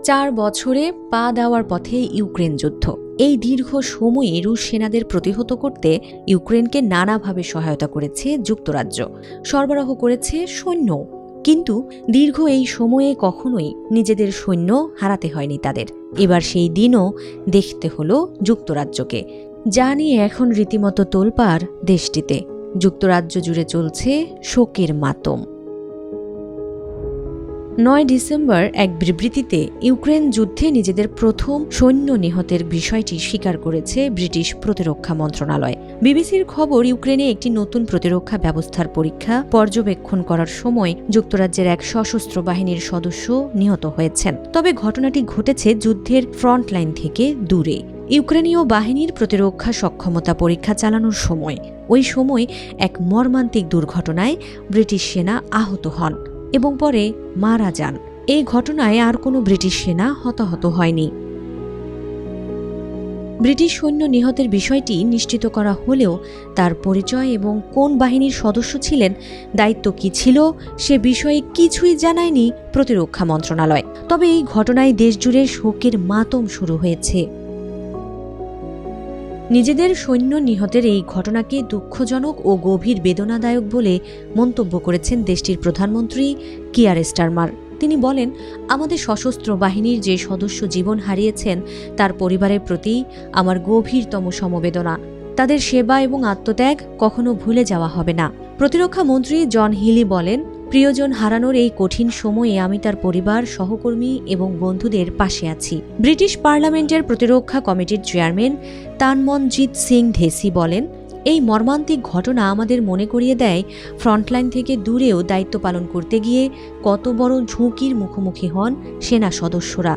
4 বছরে পা দেওয়ার পথে ইউক্রেন যুদ্ধ। এই দীর্ঘ সময়ে রুশ সেনাদের প্রতিহত করতে ইউক্রেনকে নানাভাবে সহায়তা করেছে যুক্তরাজ্য, সরবরাহ করেছে সৈন্য। কিন্তু দীর্ঘ এই সময়ে কখনোই নিজেদের সৈন্য হারাতে হয়নি তাদের। এবার সেই দিনও দেখতে হলো যুক্তরাজ্যকে, যা নিয়ে এখন রীতিমতো তোলপাড় দেশটিতে। যুক্তরাজ্য জুড়ে চলছে শোকের মাতম। 9 ডিসেম্বর এক বিবৃতিতে ইউক্রেন যুদ্ধে নিজেদের প্রথম সৈন্য নিহতের বিষয়টি স্বীকার করেছে ব্রিটিশ প্রতিরক্ষা মন্ত্রণালয়। বিবিসির খবর, ইউক্রেনে একটি নতুন প্রতিরক্ষা ব্যবস্থার পরীক্ষা পর্যবেক্ষণ করার সময় যুক্তরাজ্যের এক সশস্ত্র বাহিনীর সদস্য নিহত হয়েছেন। তবে ঘটনাটি ঘটেছে যুদ্ধের ফ্রন্টলাইন থেকে দূরে। ইউক্রেনীয় বাহিনীর প্রতিরক্ষা সক্ষমতা পরীক্ষা চালানোর সময় ওই সময় এক মর্মান্তিক দুর্ঘটনায় ব্রিটিশ সেনা আহত হন এবং পরে মারা যান। এই ঘটনায় আর কোনো ব্রিটিশ সেনা হতাহত হয়নি। ব্রিটিশ সৈন্য নিহতের বিষয়টি নিশ্চিত করা হলেও তার পরিচয় এবং কোন বাহিনীর সদস্য ছিলেন, দায়িত্ব কী ছিল, সে বিষয়ে কিছুই জানায়নি প্রতিরক্ষা মন্ত্রণালয়। তবে এই ঘটনায় দেশজুড়ে শোকের মাতম শুরু হয়েছে। নিজেদের সৈন্য নিহতের এই ঘটনাকে দুঃখজনক ও গভীর বেদনাদায়ক বলে মন্তব্য করেছেন দেশটির প্রধানমন্ত্রী কিয়ার স্টারমার। তিনি বলেন, আমাদের সশস্ত্র বাহিনীর যে সদস্য জীবন হারিয়েছেন তার পরিবারের প্রতি আমার গভীরতম সমবেদনা। তাদের সেবা এবং আত্মত্যাগ কখনো ভুলে যাওয়া হবে না। প্রতিরক্ষা মন্ত্রী জন হিলি বলেন, প্রিয়জন হারানোর এই কঠিন সময়ে আমি তার পরিবার, সহকর্মী এবং বন্ধুদের পাশে আছি। ব্রিটিশ পার্লামেন্টের প্রতিরক্ষা কমিটির চেয়ারম্যান তানমনজিৎ সিং ঢেসি বলেন, এই মর্মান্তিক ঘটনা আমাদের মনে করিয়ে দেয় ফ্রন্টলাইন থেকে দূরেও দায়িত্ব পালন করতে গিয়ে কত বড় ঝুঁকির মুখোমুখি হন সেনা সদস্যরা।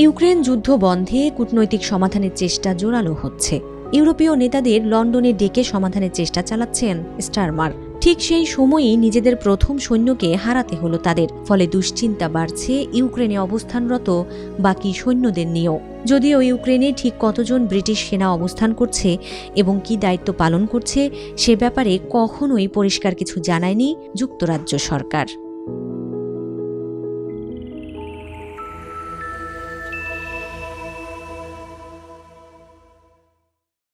ইউক্রেন যুদ্ধ বন্ধে কূটনৈতিক সমাধানের চেষ্টা জোরালো হচ্ছে। ইউরোপীয় নেতাদের লন্ডনে ডেকে সমাধানের চেষ্টা চালাচ্ছেন স্টারমার। ঠিক সেই সময়ই নিজেদের প্রথম সৈন্যকে হারাতে হলো তাদের। ফলে দুশ্চিন্তা বাড়ছে ইউক্রেনে অবস্থানরত বাকি সৈন্যদের নিয়েও। যদিও ইউক্রেনে ঠিক কতজন ব্রিটিশ সেনা অবস্থান করছে এবং কী দায়িত্ব পালন করছে সে ব্যাপারে কখনোই পরিষ্কার কিছু জানায়নি যুক্তরাজ্য সরকার।